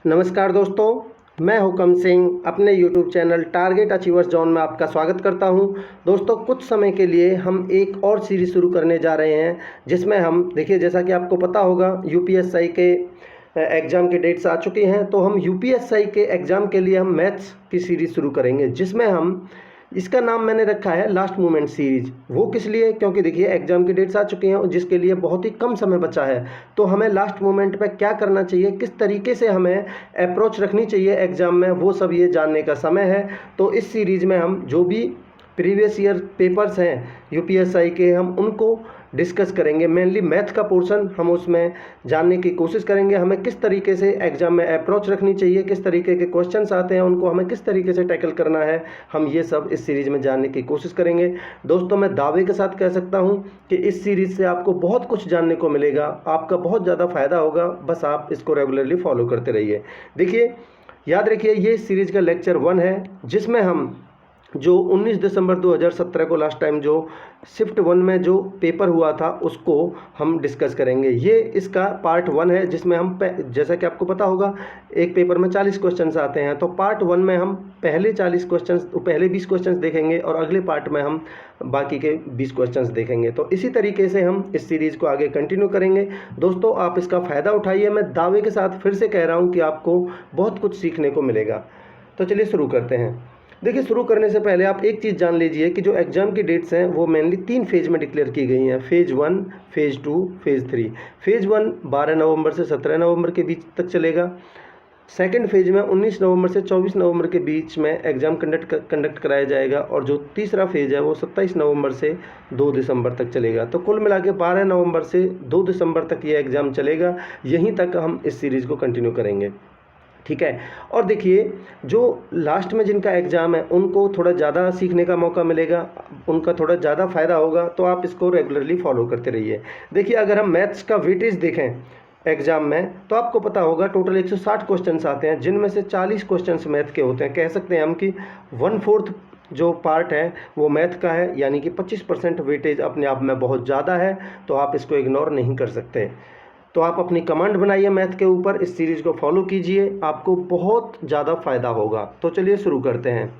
नमस्कार दोस्तों, मैं हुकम सिंह अपने YouTube channel target achievers zone में आपका स्वागत करता हूं। दोस्तों, कुछ समय के लिए हम एक और सीरीज़ शुरू करने जा रहे हैं, जिसमें हम देखिए, जैसा कि आपको पता होगा, यूपीएसआई के एग्ज़ाम की डेट्स आ चुकी हैं। तो हम यूपीएसआई के एग्ज़ाम के लिए हम मैथ्स की सीरीज़ शुरू करेंगे, जिसमें हम इसका नाम मैंने रखा है लास्ट मोमेंट सीरीज। वो किस लिए? क्योंकि देखिए, एग्जाम की डेट्स आ चुकी हैं, जिसके लिए बहुत ही कम समय बचा है। तो हमें लास्ट मोमेंट पे क्या करना चाहिए, किस तरीके से हमें अप्रोच रखनी चाहिए एग्जाम में, वो सब ये जानने का समय है। तो इस सीरीज में हम जो भी प्रीवियस ईयर पेपर्स हैं यूपीएसआई के, हम उनको डिस्कस करेंगे। मेनली मैथ का पोर्शन हम उसमें जानने की कोशिश करेंगे। हमें किस तरीके से एग्जाम में अप्रोच रखनी चाहिए, किस तरीके के क्वेश्चंस आते हैं, उनको हमें किस तरीके से टैकल करना है, हम ये सब इस सीरीज़ में जानने की कोशिश करेंगे। दोस्तों, मैं दावे के साथ कह सकता हूँ कि इस सीरीज़ से आपको बहुत कुछ जानने को मिलेगा, आपका बहुत ज़्यादा फ़ायदा होगा। बस आप इसको रेगुलरली फॉलो करते रहिए। देखिए, याद रखिए, ये सीरीज़ का लेक्चर 1 है, जिसमें हम जो 19 दिसंबर 2017 को लास्ट टाइम जो शिफ्ट 1 में जो पेपर हुआ था, उसको हम डिस्कस करेंगे। ये इसका पार्ट 1 है, जिसमें हम जैसा कि आपको पता होगा, एक पेपर में 40 क्वेश्चंस आते हैं। तो पार्ट 1 में हम पहले 20 क्वेश्चंस देखेंगे, और अगले पार्ट में हम बाकी के 20 क्वेश्चंस देखेंगे। तो इसी तरीके से हम इस सीरीज़ को आगे कंटिन्यू करेंगे। दोस्तों, आप इसका फ़ायदा उठाइए। मैं दावे के साथ फिर से कह रहा हूँ कि आपको बहुत कुछ सीखने को मिलेगा। तो चलिए शुरू करते हैं। देखिए, शुरू करने से पहले आप एक चीज़ जान लीजिए कि जो एग्ज़ाम की डेट्स हैं वो मेनली 3 फेज़ में डिक्लेयर की गई हैं। Phase 1, phase 2, phase 3। फेज़ 1 12 नवंबर से 17 नवंबर के बीच तक चलेगा। सेकंड फेज़ में 19 नवंबर से 24 नवंबर के बीच में एग्ज़ाम कंडक्ट कराया जाएगा, और जो तीसरा फेज़ है वो 27 नवंबर से 2 दिसंबर तक चलेगा। तो कुल मिला के 12 नवंबर से 2 दिसंबर तक ये एग्ज़ाम चलेगा। यहीं तक हम इस सीरीज़ को कंटिन्यू करेंगे, ठीक है। और देखिए, जो लास्ट में जिनका एग्ज़ाम है उनको थोड़ा ज़्यादा सीखने का मौका मिलेगा, उनका थोड़ा ज़्यादा फ़ायदा होगा। तो आप इसको रेगुलरली फॉलो करते रहिए। देखिए, अगर हम मैथ्स का वेटेज देखें एग्ज़ाम में, तो आपको पता होगा टोटल 160 क्वेश्चंस आते हैं, जिनमें से 40 क्वेश्चंस मैथ के होते हैं। कह सकते हैं हम कि 1/4 जो पार्ट है वो मैथ का है, यानी कि 25% वेटेज अपने आप में बहुत ज़्यादा है। तो आप इसको इग्नोर नहीं कर सकते। तो आप अपनी कमांड बनाइए मैथ के ऊपर, इस सीरीज़ को फॉलो कीजिए, आपको बहुत ज़्यादा फ़ायदा होगा। तो चलिए शुरू करते हैं।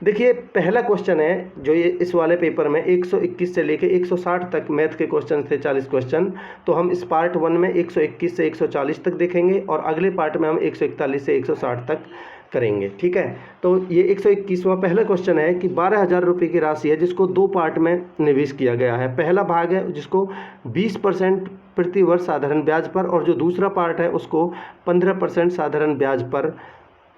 देखिए, पहला क्वेश्चन है जो ये इस वाले पेपर में 121 से लेके 160 तक मैथ के क्वेश्चन थे, 40 क्वेश्चन। तो हम इस पार्ट 1 में 121 से 140 तक देखेंगे, और अगले पार्ट में हम 141 से 160 तक करेंगे, ठीक है। तो ये 121वां पहला क्वेश्चन है कि 12,000 रुपये की राशि है, जिसको 2 पार्ट में निवेश किया गया है। पहला भाग है जिसको 20% प्रति वर्ष साधारण ब्याज पर, और जो दूसरा पार्ट है उसको 15% साधारण ब्याज पर,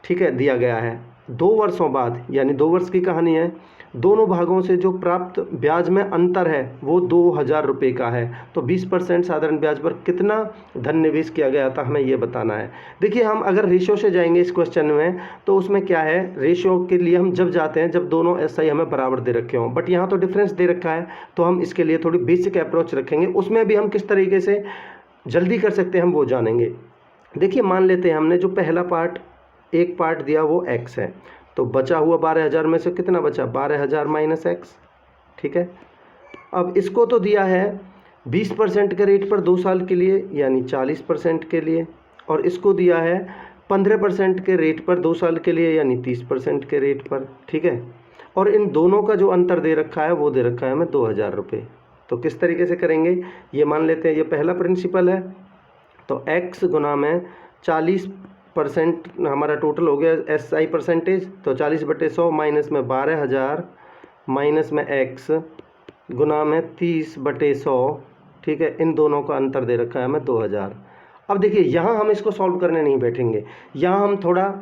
ठीक है, दिया गया है। 2 वर्षों बाद, यानी 2 वर्ष की कहानी है, दोनों भागों से जो प्राप्त ब्याज में अंतर है वो 2,000 रुपये का है। तो 20% साधारण ब्याज पर कितना धन निवेश किया गया था, हमें ये बताना है। देखिए, हम अगर रेशियो से जाएंगे इस क्वेश्चन में, तो उसमें क्या है, रेशियो के लिए हम जब जाते हैं जब दोनों एसआई हमें बराबर दे रखे हों, बट यहाँ तो डिफरेंस दे रखा है। तो हम इसके लिए थोड़ी बेसिक अप्रोच रखेंगे, उसमें भी हम किस तरीके से जल्दी कर सकते हैं हम वो जानेंगे। देखिए, मान लेते हैं हमने जो पहला पार्ट, एक पार्ट दिया वो x है, तो बचा हुआ 12,000 में से कितना बचा, 12,000 माइनस x, ठीक है। अब इसको तो दिया है 20% के रेट पर 2 साल के लिए, यानी 40% के लिए, और इसको दिया है 15% के रेट पर 2 साल के लिए, यानी 30% के रेट पर, ठीक है। और इन दोनों का जो अंतर दे रखा है वो दे रखा है हमें 2,000 रुपये। तो किस तरीके से करेंगे, ये मान लेते हैं ये पहला प्रिंसिपल है। तो x गुना में 40% हमारा टोटल हो गया SI परसेंटेज, तो 40/100 माइनस में 12,000 माइनस में x गुना में 30/100, ठीक है। इन दोनों का अंतर दे रखा है हमें 2,000। अब देखिए, यहाँ हम इसको सॉल्व करने नहीं बैठेंगे, यहाँ हम थोड़ा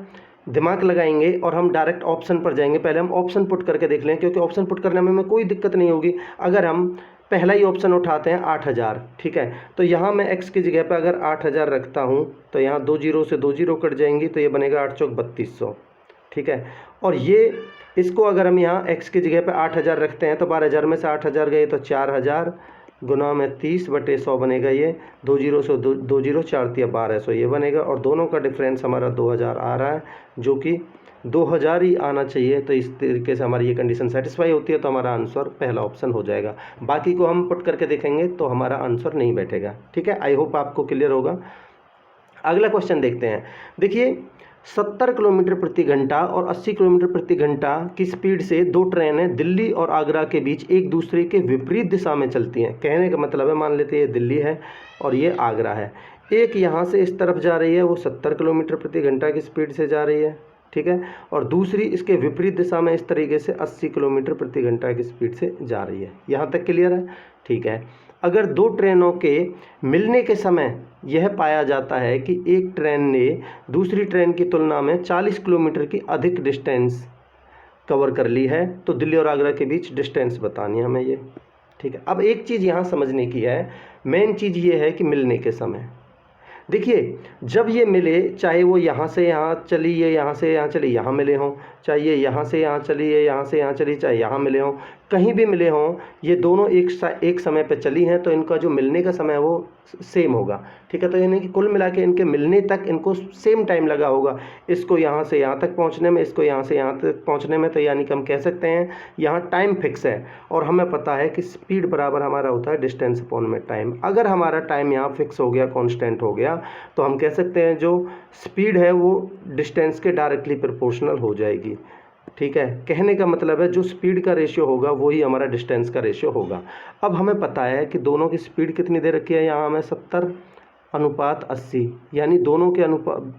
दिमाग लगाएंगे और हम डायरेक्ट ऑप्शन पर जाएंगे। पहले हम ऑप्शन पुट करके देख लें, क्योंकि ऑप्शन पुट करने में हमें कोई दिक्कत नहीं होगी। अगर हम पहला ही ऑप्शन उठाते हैं 8,000, ठीक है, तो यहाँ मैं x की जगह पर अगर 8,000 रखता हूँ, तो यहाँ 2 जीरो से 2 जीरो कट जाएंगी, तो ये बनेगा 8 चौक 3200, ठीक है। और ये इसको अगर हम यहाँ x की जगह पे 8,000 रखते हैं, तो 12,000 में से 8,000 गए तो 4,000 गुना में 30/100 बनेगा। ये 2 जीरो से 2 जीरो 4 तिया 1200 ये बनेगा, और दोनों का डिफरेंस हमारा 2,000 आ रहा है, जो कि 2,000 ही आना चाहिए। तो इस तरीके से हमारी ये कंडीशन सेटिस्फाई होती है, तो हमारा आंसर पहला ऑप्शन हो जाएगा। बाकी को हम पुट करके देखेंगे तो हमारा आंसर नहीं बैठेगा, ठीक है। आई होप आपको क्लियर होगा। अगला क्वेश्चन देखते हैं। देखिए 70 किलोमीटर प्रति घंटा और 80 किलोमीटर प्रति घंटा की स्पीड से दो ट्रेनें दिल्ली और आगरा के बीच एक दूसरे के विपरीत दिशा में चलती हैं। कहने का मतलब है, मान लेते हैं ये दिल्ली है और ये आगरा है। एक यहाँ से इस तरफ जा रही है, वो 70 किलोमीटर प्रति घंटा की स्पीड से जा रही है, ठीक है, और दूसरी इसके विपरीत दिशा में इस तरीके से 80 किलोमीटर प्रति घंटा की स्पीड से जा रही है। यहाँ तक क्लियर है? ठीक है। अगर दो ट्रेनों के मिलने के समय यह पाया जाता है कि एक ट्रेन ने दूसरी ट्रेन की तुलना में 40 किलोमीटर की अधिक डिस्टेंस कवर कर ली है, तो दिल्ली और आगरा के बीच डिस्टेंस बतानी है हमें ये, ठीक है। अब एक चीज़ यहाँ समझने की है, मेन चीज़ ये है कि मिलने के समय देखिए जब ये मिले, चाहे वो यहाँ से यहाँ चली, ये यहाँ से यहाँ चली, यहाँ मिले हों, चाहे ये यहाँ से यहाँ चली, ये यहाँ से यहाँ चली, चाहे यहाँ मिले हों, कहीं भी मिले हों, ये दोनों एक समय पे चली हैं, तो इनका जो मिलने का समय है वो सेम होगा, ठीक है। तो यानी कि कुल मिला के इनके मिलने तक इनको सेम टाइम लगा होगा, इसको यहाँ से यहाँ तक पहुँचने में, इसको यहाँ से यहाँ तक पहुँचने में। तो यानी कि हम कह सकते हैं यहाँ टाइम फिक्स है, और हमें पता है कि स्पीड बराबर हमारा होता है डिस्टेंस अपॉन में टाइम। अगर हमारा टाइम यहाँ फिक्स हो गया, कॉन्स्टेंट हो गया, तो हम कह सकते हैं जो स्पीड है वो डिस्टेंस के डायरेक्टली प्रोपोर्शनल हो जाएगी, ठीक है। कहने का मतलब है जो स्पीड का रेशियो होगा वही हमारा डिस्टेंस का रेशियो होगा। अब हमें पता है कि दोनों की स्पीड कितनी दे रखी है, यहाँ हमें 70:80, यानी दोनों के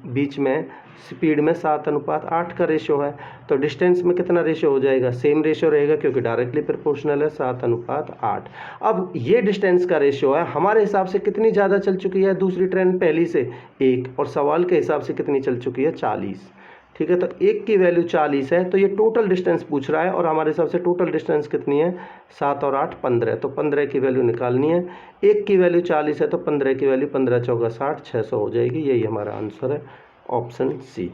बीच में स्पीड में 7:8 का रेशियो है। तो डिस्टेंस में कितना रेशियो हो जाएगा? सेम रेशियो रहेगा, क्योंकि डायरेक्टली प्रोपोर्शनल है, 7:8। अब ये डिस्टेंस का रेशियो है, हमारे हिसाब से कितनी ज़्यादा चल चुकी है दूसरी ट्रेन पहली से? 1, और सवाल के हिसाब से कितनी चल चुकी है? 40, ठीक है। तो 1 की वैल्यू 40 है, तो ये टोटल डिस्टेंस पूछ रहा है, और हमारे हिसाब से टोटल डिस्टेंस कितनी है? 7 और 8 15, तो 15 की वैल्यू निकालनी है। 1 की वैल्यू 40 है, तो 15 की वैल्यू 15 चौका 60, 600 हो जाएगी। यही हमारा आंसर है, ऑप्शन सी।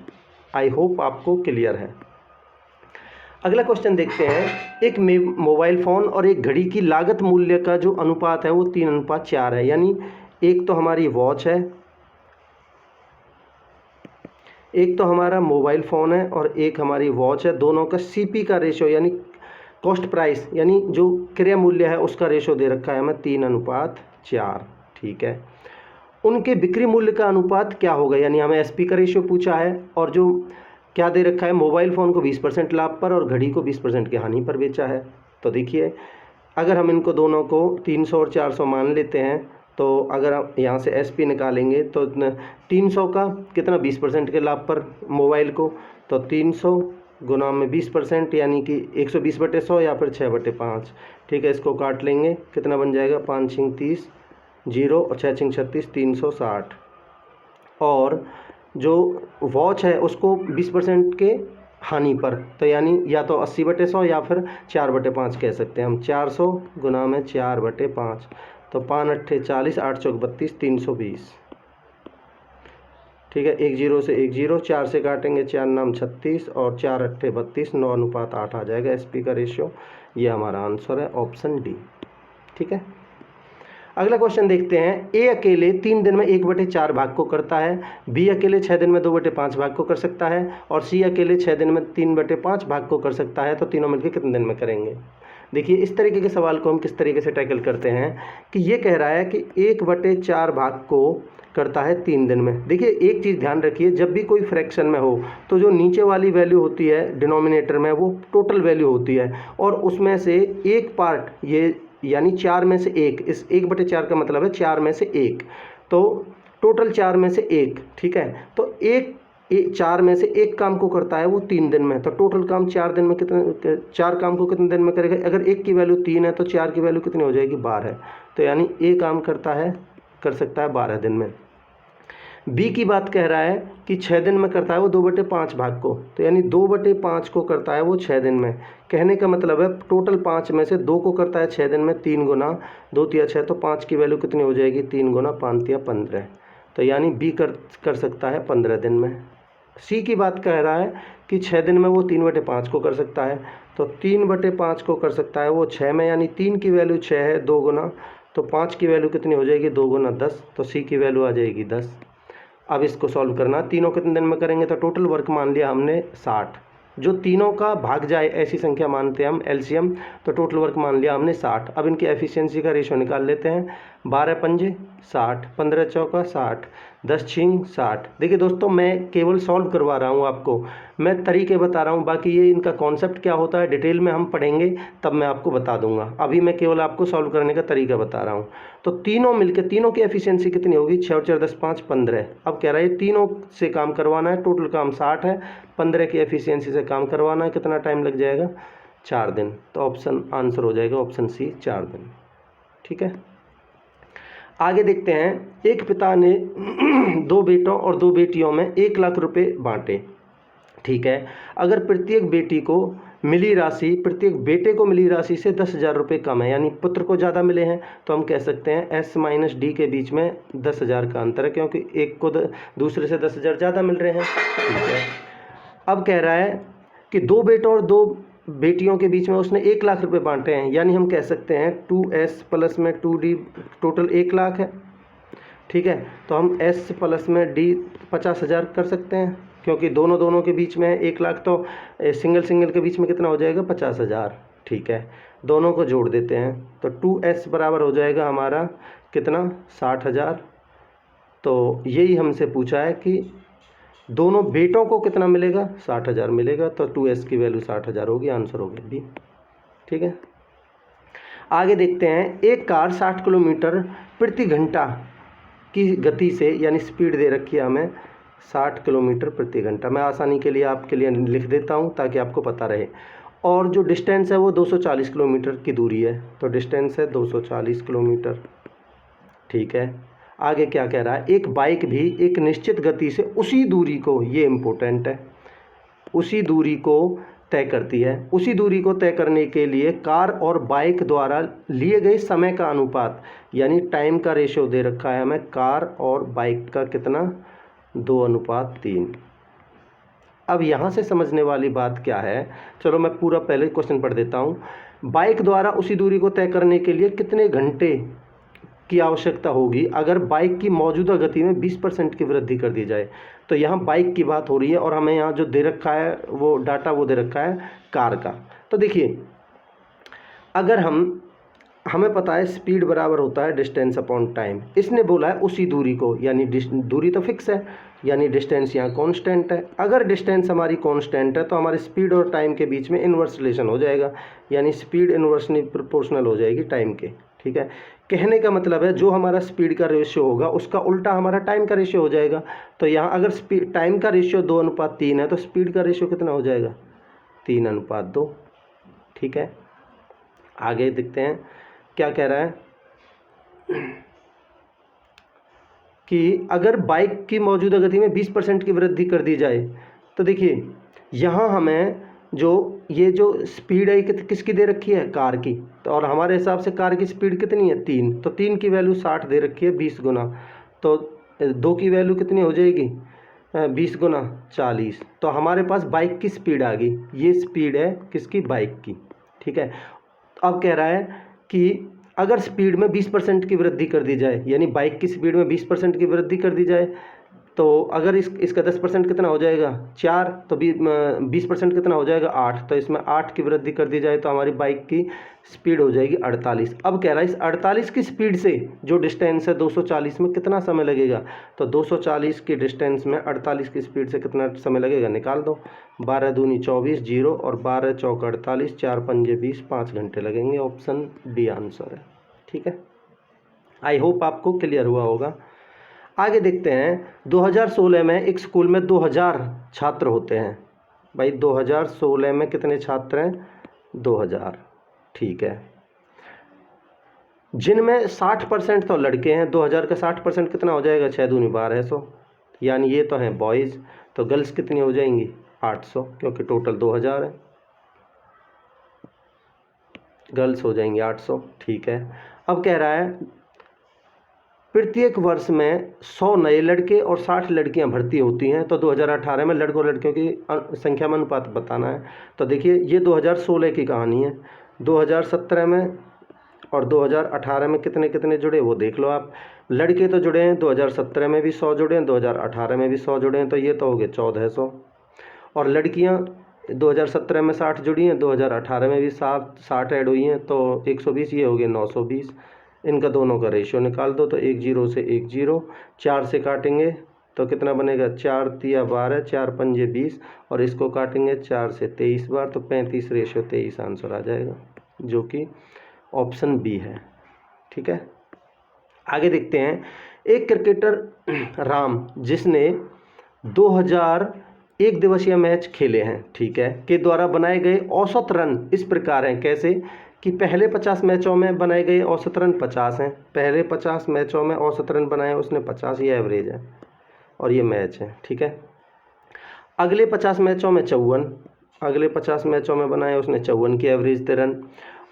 आई होप आपको क्लियर है। अगला क्वेश्चन देखते हैं। एक मोबाइल फ़ोन और एक घड़ी की लागत मूल्य का जो अनुपात है वो 3:4 है, यानी एक तो हमारी वॉच है, एक तो हमारा मोबाइल फ़ोन है और एक हमारी वॉच है। दोनों का सीपी का रेशो यानी कॉस्ट प्राइस यानी जो क्रय मूल्य है उसका रेशो दे रखा है हमें 3:4, ठीक है। उनके बिक्री मूल्य का अनुपात क्या होगा, यानी हमें एसपी का रेशियो पूछा है, और जो क्या दे रखा है, मोबाइल फ़ोन को 20% लाभ पर और घड़ी को 20% की हानि पर बेचा है। तो देखिए अगर हम इनको दोनों को 300 और 400 मान लेते हैं, तो अगर आप यहाँ से एसपी निकालेंगे तो 300 का कितना 20% के लाभ पर मोबाइल को, तो 300 गुना में 20% यानी कि 120/100 या फिर 6/5, ठीक है। इसको काट लेंगे, कितना बन जाएगा? 5 6 30, 0 और 6 6 36, 360। और जो वॉच है उसको 20% के हानि पर, तो यानी या तो 80/100 या फिर 4/5 कह सकते हैं हम। 400 गुना में 4/5, तो 5 8 40, 8 चौक 32, 320, ठीक है। 1 0 से 1 0, 4 से काटेंगे 4 नाम 36 और 4 8 32, 9:8 आ जाएगा एसपी का रेशियो। ये हमारा आंसर है, ऑप्शन डी, ठीक है। अगला क्वेश्चन देखते हैं। ए अकेले 3 दिन में 1/4 भाग को करता है, बी अकेले 6 दिन में 2/5 भाग को कर सकता है, और सी अकेले 6 दिन में 3/5 भाग को कर सकता है। तो तीनों मिलकर कितने दिन में करेंगे? देखिए इस तरीके के सवाल को हम किस तरीके से टैकल करते हैं कि ये कह रहा है कि 1/4 भाग को करता है 3 दिन में। देखिए एक चीज़ ध्यान रखिए, जब भी कोई फ्रैक्शन में हो तो जो नीचे वाली वैल्यू होती है डिनोमिनेटर में वो टोटल वैल्यू होती है, और उसमें से एक पार्ट ये यानी 4 में से 1, इस 1/4 का मतलब है 4 में से 1, तो टोटल 4 में से 1, ठीक है। तो 4 में से 1 काम को करता है वो 3 दिन में, तो टोटल काम 4 दिन में कितने, 4 काम को कितने दिन में करेगा? अगर 1 की वैल्यू 3 है तो 4 की वैल्यू कितनी हो जाएगी? 12, तो यानी ए काम कर सकता है 12 दिन में। बी की बात कह रहा है कि 6 दिन में करता है वो 2/5 भाग को, तो यानी 2/5 को करता है वो 6 दिन में। कहने का मतलब है टोटल 5 में से 2 को करता है 6 दिन में, 3 गुना 2 तिया 6, तो 5 की वैल्यू कितनी हो जाएगी? 3 गुना 5 तिया 15, तो यानी बी कर सकता है 15 दिन में। सी की बात कह रहा है कि 6 दिन में वो 3/5 को कर सकता है, तो 3/5 को कर सकता है वो 6 में, यानी 3 की वैल्यू 6 है, 2 गुना, तो 5 की वैल्यू कितनी हो जाएगी? 2 गुना 10, तो सी की वैल्यू आ जाएगी 10। अब इसको सॉल्व करना, तीनों कितने दिन में करेंगे? तो टोटल वर्क मान लिया हमने 60, जो तीनों का भाग जाए ऐसी संख्या मानते हैं हम एलसीएम, तो टोटल वर्क मान लिया हमने 60। अब इनकी एफिशिएंसी का रेशो निकाल लेते हैं। 12 पंजे 60, 15 चौका 60, 10 छिंग 60। देखिए दोस्तों, मैं केवल सॉल्व करवा रहा हूँ आपको, मैं तरीके बता रहा हूँ, बाकी ये इनका कॉन्सेप्ट क्या होता है डिटेल में हम पढ़ेंगे तब मैं आपको बता दूंगा। अभी मैं केवल आपको सॉल्व करने का तरीका बता रहा हूँ। तो तीनों मिलकर, तीनों की एफिशिएंसी कितनी होगी? 6 और 4 10 5 15। अब कह रहा है तीनों से काम करवाना है, टोटल काम 60 है, 15 की एफिशिएंसी से काम करवाना है, कितना टाइम लग जाएगा? 4 दिन। तो ऑप्शन आंसर हो जाएगा ऑप्शन सी, 4 दिन। ठीक है, आगे देखते हैं। एक पिता ने 2 बेटों और 2 बेटियों में 1 लाख रुपए बांटे। ठीक है, अगर प्रत्येक बेटी को मिली राशि, प्रत्येक बेटे को मिली राशि से 10,000 रुपये कम है, यानी पुत्र को ज़्यादा मिले हैं, तो हम कह सकते हैं एस माइनस डी के बीच में 10,000 का अंतर है, क्योंकि एक को दूसरे से 10,000 ज़्यादा मिल रहे हैं। ठीक है, अब कह रहा है कि 2 बेटों और 2 बेटियों के बीच में उसने 1 लाख रुपए बांटे हैं, यानी हम कह सकते हैं 2s प्लस में 2d, टोटल 1 लाख है। ठीक है, तो हम s प्लस में d 50,000 कर सकते हैं, क्योंकि दोनों के बीच में 1 लाख, तो सिंगल के बीच में कितना हो जाएगा? 50,000। ठीक है, दोनों को जोड़ देते हैं, तो 2s बराबर हो जाएगा हमारा कितना? 60,000। तो यही हमसे पूछा है कि दोनों बेटों को कितना मिलेगा? 60,000 मिलेगा, तो 2s की वैल्यू 60,000 होगी, आंसर हो गया बी। ठीक है, आगे देखते हैं। एक कार 60 किलोमीटर प्रति घंटा की गति से, यानी स्पीड दे रखी है हमें 60 किलोमीटर प्रति घंटा। मैं आसानी के लिए आपके लिए लिख देता हूं ताकि आपको पता रहे। और जो डिस्टेंस है वो 240 किलोमीटर की दूरी है, तो डिस्टेंस है 240 किलोमीटर। ठीक है, आगे क्या कह रहा है? एक बाइक भी एक निश्चित गति से उसी दूरी को, ये इम्पोर्टेंट है, उसी दूरी को तय करती है। उसी दूरी को तय करने के लिए कार और बाइक द्वारा लिए गए समय का अनुपात, यानी टाइम का रेशियो दे रखा है हमें, कार और बाइक का कितना? 2:3। अब यहाँ से समझने वाली बात क्या है? चलो मैं पूरा पहले क्वेश्चन पढ़ देता हूँ। बाइक द्वारा उसी दूरी को तय करने के लिए कितने घंटे की आवश्यकता होगी अगर बाइक की मौजूदा गति में 20% की वृद्धि कर दी जाए? तो यहाँ बाइक की बात हो रही है, और हमें यहाँ जो दे रखा है वो डाटा वो दे रखा है कार का। तो देखिए, अगर हमें पता है स्पीड बराबर होता है डिस्टेंस अपॉन टाइम, इसने बोला है उसी दूरी को, यानी दूरी तो फिक्स है, यानी डिस्टेंस यहाँ कांस्टेंट है। अगर डिस्टेंस हमारी कांस्टेंट है तो हमारे स्पीड और टाइम के बीच में इन्वर्स रिलेशन हो जाएगा, यानी स्पीड इन्वर्सली प्रोपोर्शनल हो जाएगी टाइम के। ठीक है, कहने का मतलब है जो हमारा स्पीड का रेशियो होगा उसका उल्टा हमारा टाइम का रेशियो हो जाएगा। तो यहाँ अगर टाइम का रेशियो 2:3 है तो स्पीड का रेशियो कितना हो जाएगा? 3:2। ठीक है, आगे देखते हैं क्या कह रहा है कि अगर बाइक की मौजूदा गति में 20% की वृद्धि कर दी जाए, तो देखिए यहाँ हमें ये जो स्पीड है किसकी दे रखी है? कार की। तो और हमारे हिसाब से कार की स्पीड कितनी है? 3। तो 3 की वैल्यू 60 दे रखी है 20 गुना, तो 2 की वैल्यू कितनी हो जाएगी? 20 गुना 40। तो हमारे पास बाइक की स्पीड आ गई, ये स्पीड है किसकी? बाइक की। ठीक है, अब कह रहा है कि अगर स्पीड में 20% की वृद्धि कर दी जाए, यानी बाइक की स्पीड में 20% की वृद्धि कर दी जाए, तो अगर इसका 10% कितना हो जाएगा? 4। तो 20% कितना हो जाएगा? 8। तो इसमें 8 की वृद्धि कर दी जाए तो हमारी बाइक की स्पीड हो जाएगी 48। अब कह रहा है इस 48 की स्पीड से जो डिस्टेंस है 240 में कितना समय लगेगा? तो 240 की डिस्टेंस में 48 की स्पीड से कितना समय लगेगा? निकाल दो। 12 दूनी 24, 0 और 12 चौक 48, 4 पंजे 20, 5 घंटे लगेंगे। ऑप्शन डी आंसर है। ठीक है, आई होप आपको क्लियर हुआ होगा। आगे देखते हैं। 2016 में एक स्कूल में 2000 छात्र होते हैं। भाई 2016 में कितने छात्र हैं? 2000। ठीक है, जिनमें 60% तो लड़के हैं। 2000 का 60% कितना हो जाएगा? 6 दूनी 1200, यानी ये तो हैं बॉयज़। तो गर्ल्स कितनी हो जाएंगी? 800, क्योंकि टोटल 2000 है, गर्ल्स हो जाएंगी 800। ठीक है, अब कह रहा है प्रत्येक वर्ष में 100 नए लड़के और 60 लड़कियां भर्ती होती हैं। तो 2018 में लड़कों और लड़कियों की संख्या में अनुपात बताना है। तो देखिए ये 2016 की कहानी है। 2017 में और 2018 में कितने कितने जुड़े वो देख लो आप। लड़के तो जुड़े हैं, 2017 में भी 100 जुड़े हैं, 2018 में भी 100 जुड़े हैं, तो ये तो हो गए 1400। और लड़कियां 2017 में 60 जुड़ी हैं, 2018 में भी 60 ऐड हुई हैं, तो 120, ये हो गए 920। इनका दोनों का रेशियो निकाल दो, तो 1 0 से 1 0, 4 से काटेंगे तो कितना बनेगा, 4 तिया 12, 4 पंजे 20, और इसको काटेंगे 4 से 23 बार, तो 35/23 आंसर आ जाएगा, जो कि ऑप्शन बी है। ठीक है, आगे देखते हैं। एक क्रिकेटर राम, जिसने 2000 एक दिवसीय मैच खेले हैं, ठीक है, के द्वारा बनाए गए औसत रन इस प्रकार हैं। कैसे कि पहले 50 मैचों में बनाए गए औसत रन 50 हैं, पहले 50 मैचों में औसत रन बनाए उसने 50, ये एवरेज है और ये मैच है। ठीक है, अगले 50 मैचों में 54, अगले 50 मैचों में बनाए उसने 54 की एवरेज से रन,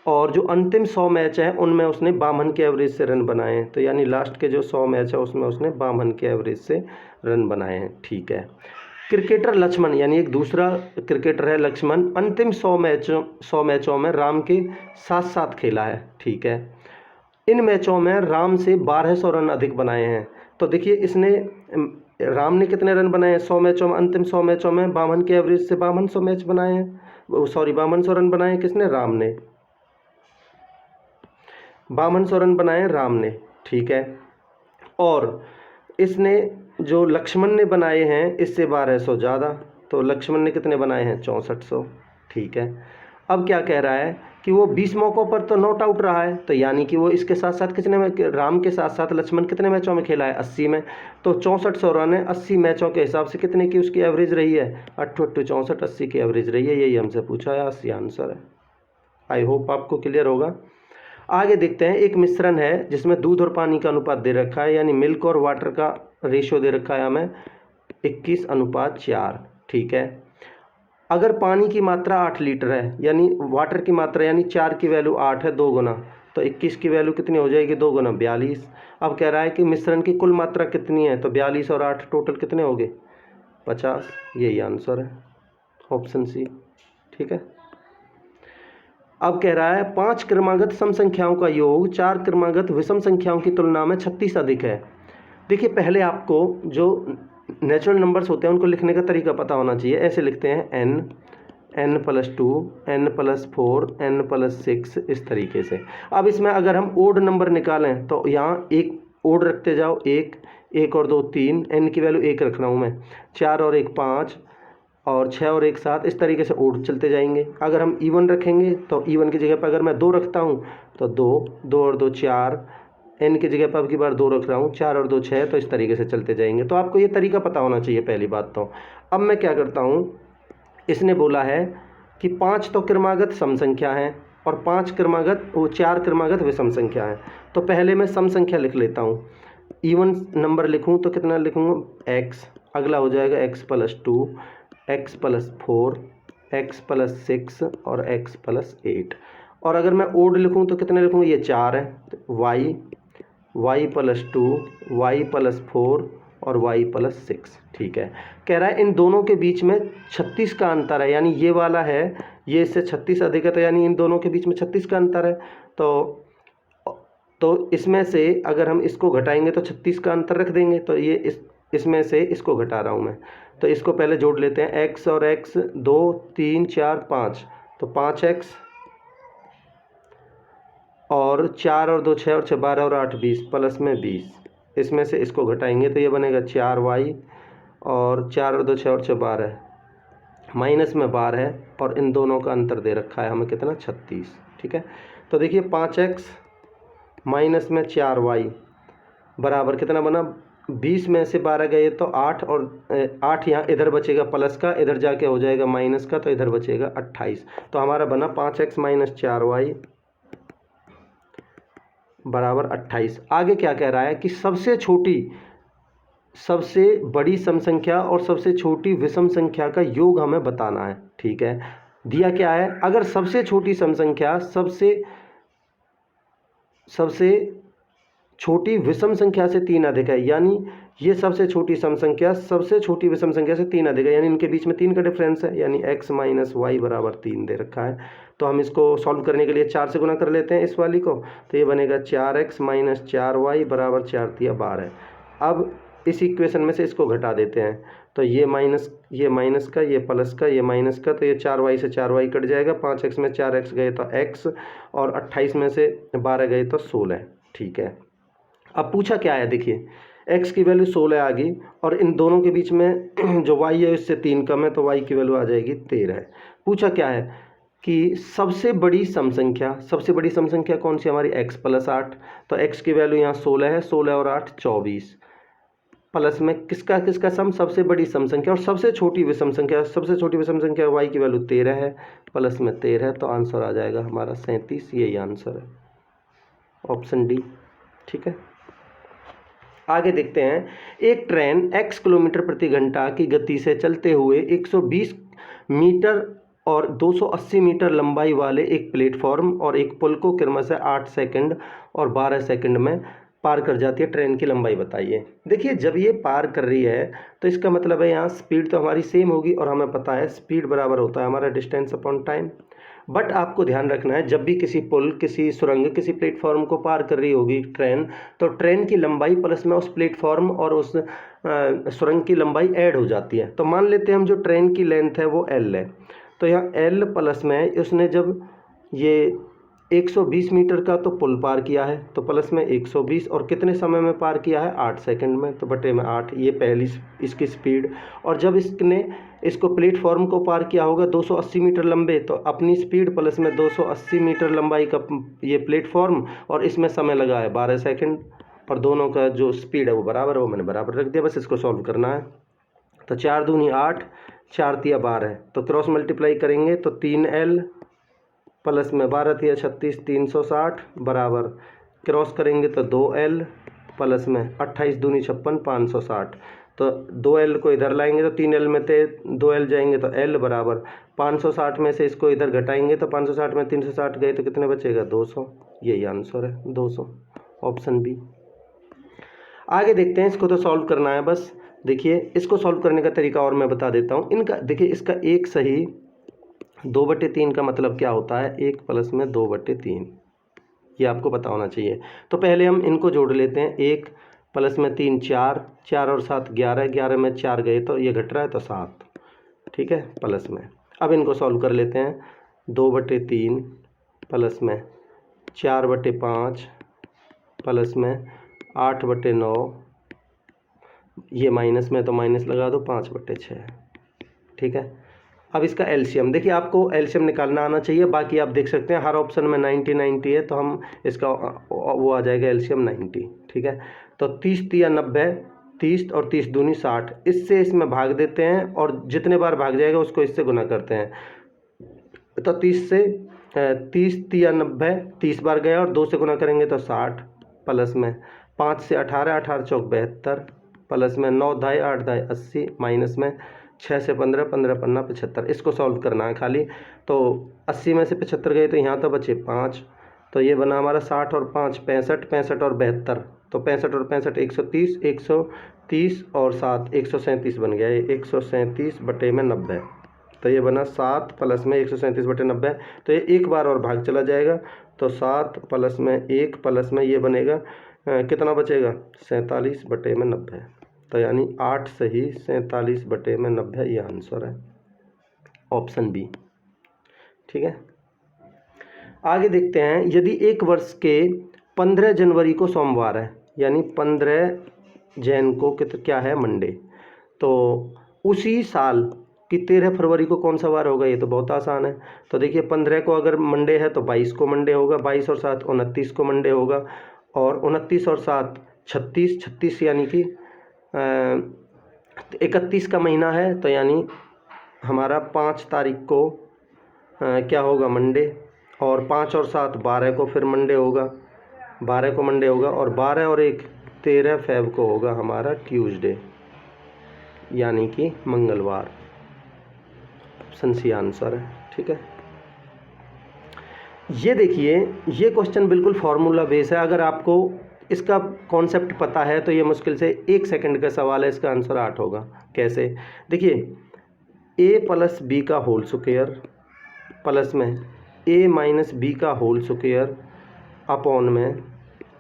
और जो अंतिम 100 मैच हैं उनमें उसने 52 के एवरेज से रन बनाए हैं। तो यानी लास्ट के जो 100 मैच है उसमें उसने 52 के एवरेज से रन बनाए हैं। ठीक है, क्रिकेटर लक्ष्मण, यानी एक दूसरा क्रिकेटर है लक्ष्मण, अंतिम 100 मैचों में राम के साथ साथ खेला है। ठीक है, इन मैचों में राम से 1200 रन अधिक बनाए हैं। तो देखिए इसने, राम ने कितने रन बनाए हैं 100 मैचों में, अंतिम 100 मैचों में 52 के एवरेज से 5200 मैच बनाए हैं, सॉरी 5200 रन बनाए हैं। किसने, राम ने 5200 रन बनाए राम ने। ठीक है, और इसने जो लक्ष्मण ने बनाए हैं इससे 1200 ज़्यादा, तो लक्ष्मण ने कितने बनाए हैं 6400। ठीक है, अब क्या कह रहा है कि वो 20 मौक़ों पर तो नॉट आउट रहा है, तो यानी कि वो इसके साथ साथ कितने में, राम के साथ साथ लक्ष्मण कितने मैचों में खेला है 80 में, तो 6400 रन है, 80 मैचों के हिसाब से कितने की उसकी एवरेज रही है, 8 8 64, 80 की एवरेज रही है। यही हमसे पूछा है, 80 आंसर है। आई होप आपको क्लियर होगा। आगे देखते हैं, एक मिश्रण है जिसमें दूध और पानी का अनुपात दे रखा है, यानी मिल्क और वाटर का रेशियो दे रखा है हमें 21:4। ठीक है, अगर पानी की मात्रा 8 लीटर है, यानी वाटर की मात्रा यानी 4 की वैल्यू 8 है, 2 गुना, तो 21 की वैल्यू कितनी हो जाएगी, 2 गुना 42। अब कह रहा है कि मिश्रण की कुल मात्रा कितनी है, तो 42 और 8 टोटल कितने हो गए 50, यही आंसर है, ऑप्शन सी। ठीक है, अब कह रहा है 5 क्रमागत सम संख्याओं का योग 4 क्रमागत विषम संख्याओं की तुलना में 36 अधिक है। देखिए पहले आपको जो नेचुरल नंबर्स होते हैं उनको लिखने का तरीका पता होना चाहिए। ऐसे लिखते हैं n+2, n+4, n+6, इस तरीके से। अब इसमें अगर हम ओड नंबर निकालें तो यहाँ एक ओड रखते जाओ, 1 और 2 3, n की वैल्यू 1 रख रहा हूँ मैं, 4 और 1 5, और 6 और 1 7, इस तरीके से ओड चलते जाएंगे। अगर हम इवन रखेंगे तो इवन की जगह पर अगर मैं 2 रखता हूँ तो 2 और 2 4, n की जगह पर अब की बार 2 रख रहा हूँ, 4 और 2 6, तो इस तरीके से चलते जाएंगे। तो आपको ये तरीका पता होना चाहिए पहली बात तो। अब मैं क्या करता हूँ, इसने बोला है कि 5 तो क्रमागत सम संख्या हैं और 4 क्रमागत विषम संख्या है। तो पहले मैं सम संख्या लिख लेता हूँ, इवन नंबर लिखूँ तो कितना लिखूँगा x, अगला हो जाएगा x+2, x+4, x+6 और x+8। और अगर मैं ओड लिखूँ तो कितने लिखूँगा, ये 4 है, y+2, y+4 और y+6। ठीक है, कह रहा है इन दोनों के बीच में 36 का अंतर है, यानी ये वाला है ये इससे 36 अधिक है, तो यानी इन दोनों के बीच में 36 का अंतर है। तो इसमें से अगर हम इसको घटाएंगे तो 36 का अंतर रख देंगे, तो ये इसमें से इसको घटा रहा हूँ मैं, तो इसको पहले जोड़ लेते हैं, x और x 2 3 4 5, तो 5x और 4 और 2 6 और 6 12 और 8 20, प्लस में 20, इसमें से इसको घटाएंगे तो ये बनेगा 4y, और 4 और 2 6 और 6 12, माइनस में 12 है, और इन दोनों का अंतर दे रखा है हमें कितना 36। ठीक है, तो देखिए 5x माइनस में 4y बराबर कितना बना, 20 में से 12 गए तो 8, और 8 यहाँ इधर बचेगा प्लस का, इधर जाके हो जाएगा माइनस का, तो इधर बचेगा 28। तो हमारा बना 5x माइनस 4y बराबर 28। आगे क्या कह रहा है कि सबसे बड़ी सम संख्या और सबसे छोटी विषम संख्या का योग हमें बताना है। ठीक है, दिया क्या है, अगर सबसे छोटी सम संख्या सबसे छोटी विषम संख्या से 3 अधिक है, यानी ये सबसे छोटी सम संख्या सबसे छोटी विषम संख्या से 3 अधिक है, यानी इनके बीच में 3 का डिफरेंस है, यानी x माइनस वाई बराबर 3 दे रखा है। तो हम इसको सॉल्व करने के लिए 4 से गुना कर लेते हैं इस वाली को, तो ये बनेगा 4x माइनस 4y बराबर 4 तिया 12। अब इस इक्वेशन में से इसको घटा देते हैं, तो ये माइनस का, ये प्लस का, ये माइनस का, तो ये 4y से 4y कट जाएगा, 5x में 4x गए तो x, और 28 में से 12 गए तो 16। ठीक है। अब पूछा क्या है, देखिए x की वैल्यू 16 आ गई और इन दोनों के बीच में जो y है उससे 3 कम है तो y की वैल्यू आ जाएगी 13। पूछा क्या है कि सबसे बड़ी सम संख्या कौन सी हमारी x + 8, तो x की वैल्यू यहाँ 16 है, 16 और 8 24, प्लस में किसका किसका सम, सबसे बड़ी सम संख्या और सबसे छोटी विषम संख्या, सबसे छोटी विषम संख्या y की वैल्यू 13 है, प्लस में 13, तो आंसर आ जाएगा हमारा 37। यही आंसर है, ऑप्शन डी। ठीक है, आगे देखते हैं। एक ट्रेन x किलोमीटर प्रति घंटा की गति से चलते हुए 120 मीटर और 280 मीटर लंबाई वाले एक प्लेटफॉर्म और एक पुल को क्रमशः 8 सेकंड और 12 सेकंड में पार कर जाती है। ट्रेन की लंबाई बताइए। देखिए जब ये पार कर रही है तो इसका मतलब है यहाँ स्पीड तो हमारी सेम होगी और हमें पता है स्पीड बराबर होता है हमारा डिस्टेंस अपॉन टाइम। बट आपको ध्यान रखना है जब भी किसी पुल, किसी सुरंग, किसी प्लेटफॉर्म को पार कर रही होगी ट्रेन, तो ट्रेन की लंबाई प्लस में उस प्लेटफॉर्म और उस सुरंग की लंबाई ऐड हो जाती है। तो मान लेते हैं हम जो ट्रेन की लेंथ है वो L है, तो यहाँ L प्लस में उसने जब ये 120 मीटर का तो पुल पार किया है तो प्लस में 120 और कितने समय में पार किया है 8 सेकंड में, तो बटे में 8, ये पहली इसकी स्पीड। और जब इसने इसको प्लेटफॉर्म को पार किया होगा 280 मीटर लंबे, तो अपनी स्पीड प्लस में 280 मीटर लंबाई का ये प्लेटफॉर्म और इसमें समय लगा है 12 सेकंड, और दोनों का जो स्पीड है वो बराबर है, वो मैंने बराबर रख दिया। बस इसको सॉल्व करना है। तो 4 दूनी 8, 4 तिया 12, तो क्रॉस मल्टीप्लाई करेंगे तो 3L प्लस में 12 तिया 36, 360 बराबर, क्रॉस करेंगे तो 2L प्लस में 28 दूनी 56, 560, तो 2L को इधर लाएंगे तो 3L में थे 2L जाएंगे तो L बराबर 560 में से इसको इधर घटाएंगे तो 560 में 360 गए तो कितने बचेगा 200। यही आंसर है 200, ऑप्शन बी। आगे देखते हैं, इसको तो सॉल्व करना है बस। देखिए इसको सॉल्व करने का तरीका और मैं बता देता हूँ इनका। देखिए इसका एक सही 2/3 का मतलब क्या होता है, 1 प्लस में 2/3, ये आपको पता होना चाहिए। तो पहले हम इनको जोड़ लेते हैं। 1 प्लस में 3 4, 4 और 7 11, 11 में 4 गए तो ये घट रहा है तो 7, ठीक है, प्लस में। अब इनको सॉल्व कर लेते हैं। 2/3 प्लस में 4/5 प्लस में 8/9, ये माइनस में तो माइनस लगा दो, 5/6, ठीक है। अब इसका एलसीएम, देखिए आपको एलसीएम निकालना आना चाहिए, बाकी आप देख सकते हैं हर ऑप्शन में 90 90 है, तो हम इसका वो आ जाएगा एलसीएम 90, ठीक है। तो 30 तिया 90, 30 और 30 दूनी 60, इससे इसमें भाग देते हैं और जितने बार भाग जाएगा उसको इससे गुना करते हैं। तो 30 तिया 90, 30 बार गया और 2 से गुना करेंगे तो 60, प्लस में 5 से 18, 18 चौक 72, प्लस में 9 दाई 8 दाई 80, माइनस में 6 से 15, 15 पन्ना 75। इसको सॉल्व करना है खाली। तो 80 में से 75 गए तो यहाँ तो बचे 5, तो ये बना हमारा 60 और 5 65, 65 और 72, तो 65 और 65 130, 130 और 7 137 बन गया। ये 137/90, तो ये बना 7 प्लस में 137/90, तो ये एक बार और भाग चला जाएगा, तो 7 प्लस में 1 प्लस में ये बनेगा कितना बचेगा 47/90, तो यानी 8 सही 47/90, ये आंसर है, ऑप्शन बी, ठीक है। आगे देखते हैं, यदि एक वर्ष के 15 जनवरी को सोमवार है, यानी 15 जैन को क्या है मंडे, तो उसी साल कि 13 फरवरी को कौन सा वार होगा, ये तो बहुत आसान है। तो देखिए 15 को अगर मंडे है तो 22 को मंडे होगा, 22 और 7 29 को मंडे होगा, और 29 और 7 36, 36 यानी कि 31 का महीना है, तो यानी हमारा 5 तारीख को क्या होगा मंडे, और 5 और 7 12 को फिर मंडे होगा, 12 को मंडे होगा, और 12 और 1 13 फेब को होगा हमारा ट्यूसडे, यानी कि मंगलवार। ऑप्शन सी आंसर है, ठीक है। ये देखिए ये क्वेश्चन बिल्कुल फार्मूला बेस है, अगर आपको इसका कॉन्सेप्ट पता है तो ये मुश्किल से 1 सेकंड का सवाल है, इसका आंसर 8 होगा। कैसे, देखिए a प्लस बी का होल स्क्वायर प्लस में a माइनस बी का होल स्क्वायर अपॉन में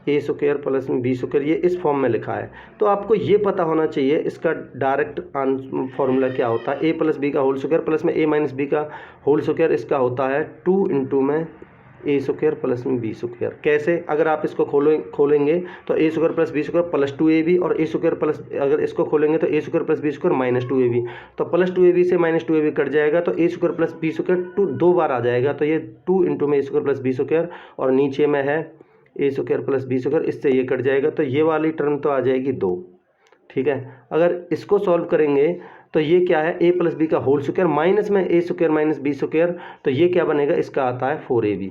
ए स्क्वायर प्लस में बी स्क्वायर, ये इस फॉर्म में लिखा है। तो आपको ये पता होना चाहिए इसका डायरेक्ट फॉर्मूला क्या होता है। ए प्लस बी का होल स्क्वायर प्लस में ए माइनस बी का होल स्क्वायर, इसका होता है 2 × में ए स्क्वायर प्लस में बी स्क्वायर। कैसे? अगर आप इसको खोलेंगे तो A square plus B square plus 2ab, और ए स्क्वायर प्लस, अगर इसको खोलेंगे तो A square plus B square minus 2ab, तो प्लस 2ab से माइनस 2ab कट जाएगा तो A square plus B square 2 बार आ जाएगा, तो ये 2 इंटू में A square plus B square, और नीचे में है ए स्क्वायर प्लस बी स्क्वायर, इससे ये कट जाएगा, तो ये वाली टर्म तो आ जाएगी 2। ठीक है, अगर इसको सॉल्व करेंगे तो ये क्या है, ए प्लस बी का होल स्क्वायर माइनस में A square minus B square, तो ये क्या बनेगा, इसका आता है 4ab।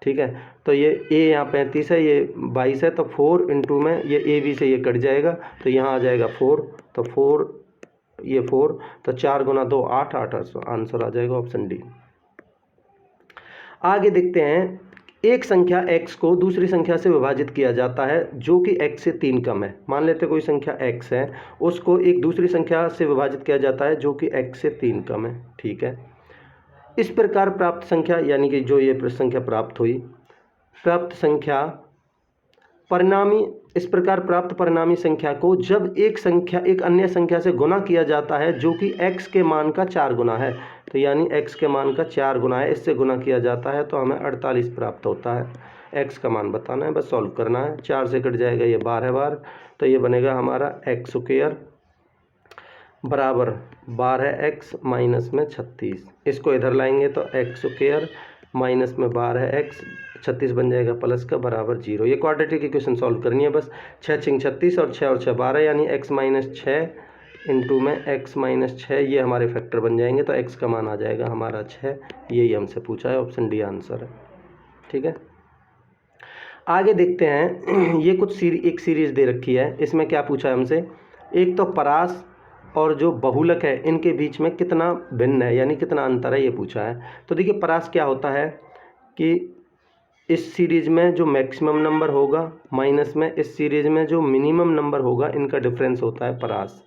ठीक है, तो ये ए यहाँ 35 है, ये 22 है, तो 4 इंटू में ये ए बी से ये कट जाएगा, तो यहाँ आ जाएगा 4, तो 4 ये 4, तो 4 गुना 2 8, आंसर आ जाएगा ऑप्शन डी। आगे देखते हैं, एक संख्या x को दूसरी संख्या से विभाजित किया जाता है जो कि x से 3 कम है। मान लेते कोई संख्या x है, उसको एक दूसरी संख्या से विभाजित किया जाता है जो कि x से 3 कम है। ठीक है, इस प्रकार प्राप्त संख्या, यानी कि जो ये संख्या प्राप्त हुई, प्राप्त संख्या परिणामी, इस प्रकार प्राप्त परिणामी संख्या को जब एक संख्या एक अन्य संख्या से गुना किया जाता है जो कि x के मान का 4 गुना है, तो यानी x के मान का 4 गुना है, इससे गुना किया जाता है, तो हमें 48 प्राप्त होता है। x का मान बताना है, बस सॉल्व करना है। 4 से कट जाएगा ये 12 बार, तो ये बनेगा हमारा x स्क्वायर बराबर 12x माइनस में 36। इसको इधर लाएंगे तो x स्क्वायर माइनस में 12x, 36 बन जाएगा प्लस का बराबर 0। ये क्वाड्रेटिक इक्वेशन सॉल्व करनी है बस। 6 6 36 और 6 और 6 12, यानी x माइनस 6 इंटू में x माइनस 6, ये हमारे फैक्टर बन जाएंगे, तो x का मान आ जाएगा हमारा 6। यही हमसे पूछा है, ऑप्शन डी आंसर है। ठीक है, आगे देखते हैं। ये कुछ एक सीरीज़ दे रखी है, इसमें क्या पूछा है हमसे, एक तो परास और जो बहुलक है इनके बीच में कितना भिन्न है, यानी कितना अंतर है, ये पूछा है। तो देखिए परास क्या होता है कि इस सीरीज़ में जो मैक्सिमम नंबर होगा माइनस में इस सीरीज़ में जो मिनिमम नंबर होगा, इनका डिफरेंस होता है परास।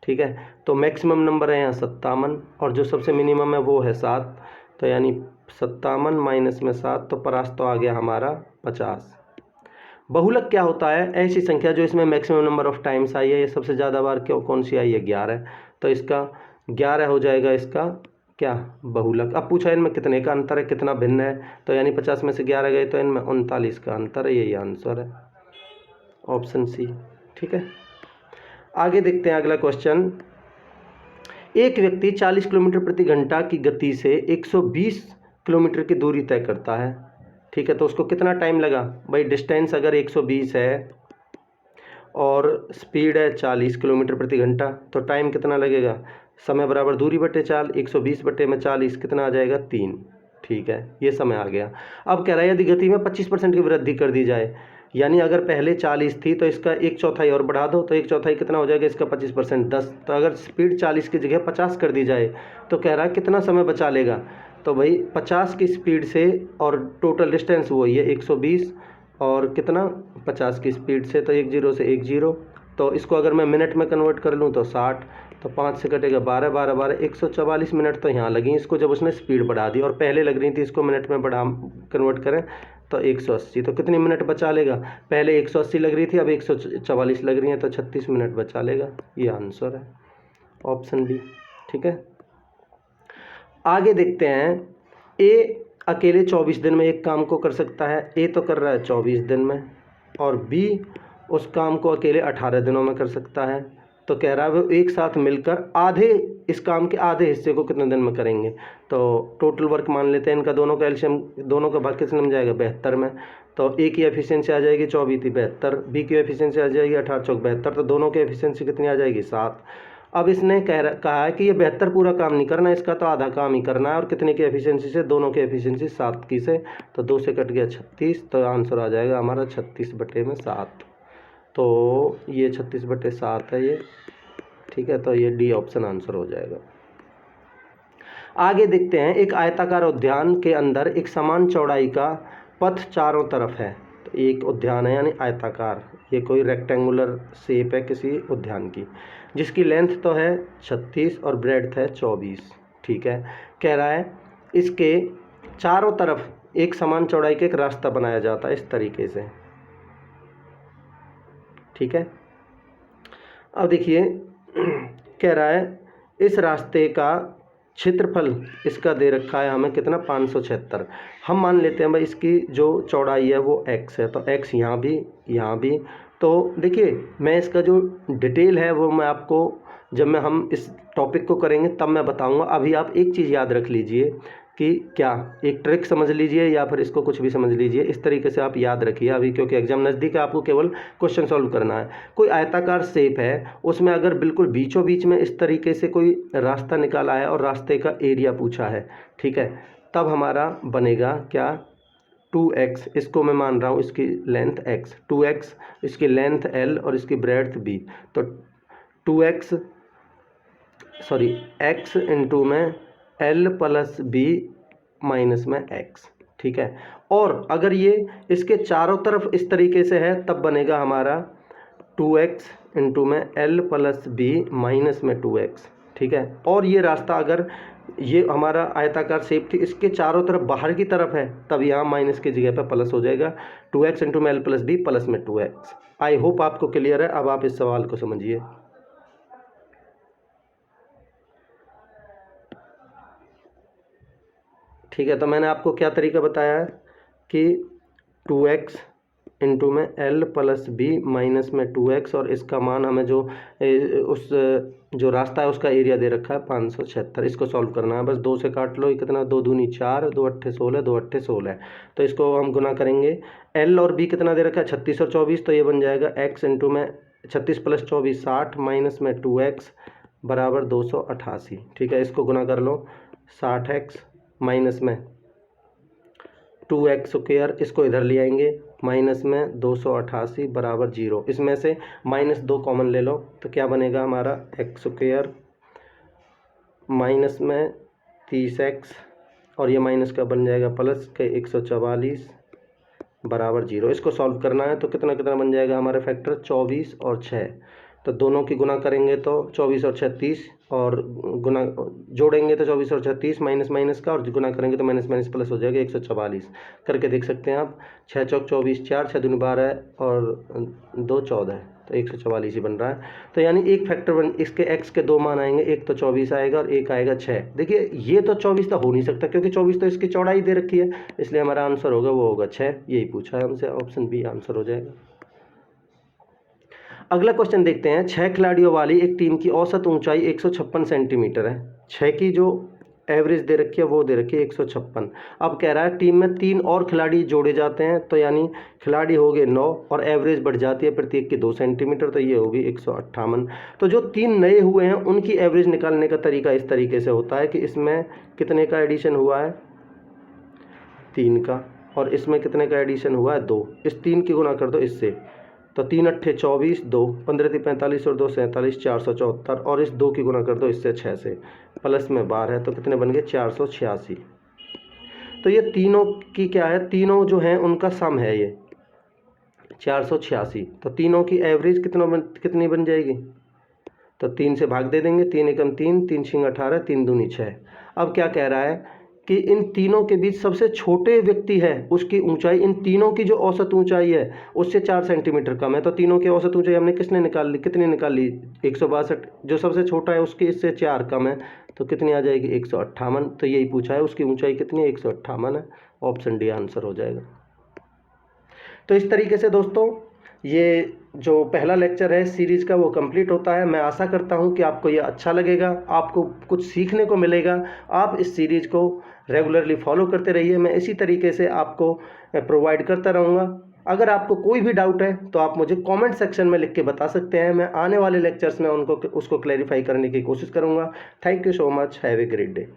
ठीक है, तो मैक्सिमम नंबर है यहाँ 57 और जो सबसे मिनिमम है वो है 7, तो यानी 57 माइनस में 7, तो परास तो आ गया हमारा 50। बहुलक क्या होता है, ऐसी संख्या जो इसमें maximum number of times I है, ये सबसे ज़्यादा बार कौन सी आई है, 11, तो इसका 11 हो जाएगा इसका क्या, बहुलक। अब पूछा इनमें कितने का अंतर है, कितना भिन्न है, तो यानी 50 में से 11 गए तो इनमें 39 का अंतर है, यही आंसर है, ऑप्शन सी। ठीक है, आगे देखते हैं अगला क्वेश्चन। एक व्यक्ति 40 किलोमीटर प्रति घंटा की गति से 120 किलोमीटर की दूरी तय करता है। ठीक है, तो उसको कितना टाइम लगा, भाई डिस्टेंस अगर 120 है और स्पीड है 40 किलोमीटर प्रति घंटा, तो टाइम कितना लगेगा, समय बराबर दूरी बटे 4, 120 बटे में 40 कितना आ जाएगा, 3। ठीक है, ये समय आ गया। अब कह रहा है यदि गति में 25% की वृद्धि कर दी जाए, यानी अगर पहले 40 थी तो इसका 1/4 और बढ़ा दो, तो 1/4 कितना हो जाएगा, इसका 25% 10। तो अगर स्पीड 40 की जगह 50 कर दी जाए तो कह रहा है कितना समय बचा लेगा, तो भाई 50 की स्पीड से, और टोटल डिस्टेंस वही है 120 और कितना 50 की स्पीड से, तो 10 से 10, तो इसको अगर मैं मिनट में कन्वर्ट कर लूँ तो 60, तो 5 से कटेगा 12 12 12, 144 मिनट तो यहाँ लगी इसको जब उसने स्पीड बढ़ा दी, और पहले लग रही थी इसको मिनट में बढ़ा कन्वर्ट करें तो 180, तो कितनी मिनट बचा लेगा, पहले 180 लग रही थी अब 144 लग रही है, तो 36 मिनट बचा लेगा। ये आंसर है, ऑप्शन बी। ठीक है, आगे देखते हैं। ए अकेले 24 दिन में एक काम को कर सकता है, ए तो कर रहा है 24 दिन में, और बी उस काम को अकेले 18 दिनों में कर सकता है। तो कह रहा है वो एक साथ मिलकर आधे, इस काम के आधे हिस्से को कितने दिन में करेंगे, तो टोटल वर्क मान लेते हैं इनका, दोनों का एलसीएम, दोनों का भाग कितने में जाएगा, 72 में, तो ए की एफिशिएंसी आ जाएगी 24 थी 72, बी की एफिशिएंसी आ जाएगी 18 चौक 72, तो दोनों की एफिशिएंसी कितनी आ जाएगी, 7। अब इसने कहा है कि ये 72 पूरा काम नहीं करना, इसका तो आधा काम ही करना है, और कितने की एफिशिएंसी से, दोनों की एफिशिएंसी 7 की से, तो 2 से कट गया 36, तो आंसर आ जाएगा हमारा 36 बटे में 7, तो ये 36 बटे 7 है ये। ठीक है, तो ये डी ऑप्शन आंसर हो जाएगा। आगे देखते हैं, एक आयताकार उद्यान के अंदर एक समान चौड़ाई का पथ चारों तरफ है, तो एक उद्यान है यानी आयताकार, ये कोई रेक्टेंगुलर शेप है किसी उद्यान की, जिसकी लेंथ तो है 36 और ब्रेड्थ है 24। ठीक है, कह रहा है इसके चारों तरफ एक समान चौड़ाई का एक रास्ता बनाया जाता है इस तरीके से। ठीक है, अब देखिए कह रहा है इस रास्ते का क्षेत्रफल इसका दे रखा है हमें कितना 576। हम मान लेते हैं भाई इसकी जो चौड़ाई है वो x है, तो x यहाँ भी। तो देखिए मैं इसका जो डिटेल है वो मैं आपको जब हम इस टॉपिक को करेंगे तब मैं बताऊंगा। अभी आप एक चीज़ याद रख लीजिए कि क्या, एक ट्रिक समझ लीजिए या फिर इसको कुछ भी समझ लीजिए, इस तरीके से आप याद रखिए अभी, क्योंकि एग्जाम नज़दीक है, आपको केवल क्वेश्चन सॉल्व करना है। कोई आयताकार शेप है, उसमें अगर बिल्कुल बीचों बीच में इस तरीके से कोई रास्ता निकाला है और रास्ते का एरिया पूछा है, ठीक है, तब हमारा बनेगा क्या 2x, इसको मैं मान रहा हूँ इसकी लेंथ x, 2x इसकी लेंथ l और इसकी ब्रेड्थ b, तो 2x x इंटू में l प्लस b माइनस में x, ठीक है। और अगर ये इसके चारों तरफ इस तरीके से है तब बनेगा हमारा 2x इंटू में l प्लस b माइनस में 2x, ठीक है। और ये रास्ता अगर ये हमारा आयताकार शेप थी, इसके चारों तरफ बाहर की तरफ है, तब यहाँ माइनस की जगह पर प्लस हो जाएगा, 2x इंटू में l प्लस b प्लस में 2x। आई होप आपको क्लियर है। अब आप इस सवाल को समझिए। ठीक है, तो मैंने आपको क्या तरीका बताया है कि 2x इंटू में l प्लस b माइनस में 2x, और इसका मान हमें जो उस जो रास्ता है उसका एरिया दे रखा है 576। इसको सॉल्व करना है, बस 2 से काट लो, ये कितना, 2 दूनी 4, 2 अट्ठे 16, 2 अट्ठे 16। तो इसको हम गुना करेंगे, l और b कितना दे रखा है 36 और 24, तो ये बन जाएगा x इंटू में 36 प्लस 24 60 माइनस में 2x बराबर 288, ठीक है। इसको गुना कर लो, 60x माइनस में 2x स्क्वायर, इसको इधर ले आएंगे, माइनस में 288 बराबर 0। इसमें से -2 कॉमन ले लो, तो क्या बनेगा हमारा x स्क्वायर माइनस में 30x, और ये माइनस का बन जाएगा प्लस के 144 बराबर 0। इसको सॉल्व करना है तो कितना कितना बन जाएगा हमारा फैक्टर 24 और 6, तो दोनों की गुना करेंगे तो 24 और 36, और गुना जोड़ेंगे तो 24 और 36 माइनस माइनस का, और गुना करेंगे तो माइनस माइनस प्लस हो जाएगा 144। करके देख सकते हैं आप, 6 चौक 24, 4 6 दूनी 12 और 2 14, तो 144 ही बन रहा है। तो यानी एक फैक्टर बन, इसके x के 2 मान आएंगे, एक तो 24 आएगा और एक आएगा 6। देखिए ये तो 24 तो हो नहीं सकता, क्योंकि 24 तो इसकी चौड़ाई दे रखी है, इसलिए हमारा आंसर होगा वो होगा 6। यही पूछा है हमसे, ऑप्शन बी आंसर हो जाएगा। अगला क्वेश्चन देखते हैं। 6 खिलाड़ियों वाली एक टीम की औसत ऊंचाई 156 सेंटीमीटर है। 6 की जो एवरेज दे रखी है वो दे रखी है 156। अब कह रहा है टीम में 3 और खिलाड़ी जोड़े जाते हैं, तो यानी खिलाड़ी हो गए 9 और एवरेज बढ़ जाती है प्रत्येक की 2 सेंटीमीटर, तो ये होगी 158। तो जो 3 नए हुए हैं उनकी एवरेज निकालने का तरीका इस तरीके से होता है कि इसमें कितने का एडिशन हुआ है 3 का, और इसमें कितने का एडिशन हुआ है 2, इस 3 की गुना कर दो इससे, तो 3 अट्ठे 24, 2 15 × 45 और 2 47, 474, और इस 2 की गुना कर दो इससे 6 से, प्लस में 12 है, तो कितने बन गए 486। तो ये तीनों की क्या है, तीनों जो हैं उनका सम है ये 486। तो तीनों की एवरेज कितनी बन जाएगी, तो 3 से भाग दे देंगे, 3 एकम 3, 3 छिंग 18, 3 दूनी 6। अब क्या कह रहा है कि इन तीनों के बीच सबसे छोटे व्यक्ति है उसकी ऊंचाई, इन तीनों की जो औसत ऊंचाई है उससे 4 सेंटीमीटर कम है। तो तीनों की औसत ऊंचाई हमने कितनी निकाल ली 162, जो सबसे छोटा है उसकी इससे 4 कम है, तो कितनी आ जाएगी 158। तो यही पूछा है, उसकी ऊंचाई कितनी है 158 है, ऑप्शन डी आंसर हो जाएगा। तो इस तरीके से दोस्तों ये जो पहला लेक्चर है सीरीज़ का वो कंप्लीट होता है। मैं आशा करता हूँ कि आपको ये अच्छा लगेगा, आपको कुछ सीखने को मिलेगा। आप इस सीरीज़ को रेगुलरली फॉलो करते रहिए, मैं इसी तरीके से आपको प्रोवाइड करता रहूँगा। अगर आपको कोई भी डाउट है तो आप मुझे कमेंट सेक्शन में लिख के बता सकते हैं, मैं आने वाले लेक्चर्स में उसको क्लैरिफाई करने की कोशिश करूँगा। Thank you so much, have a great day.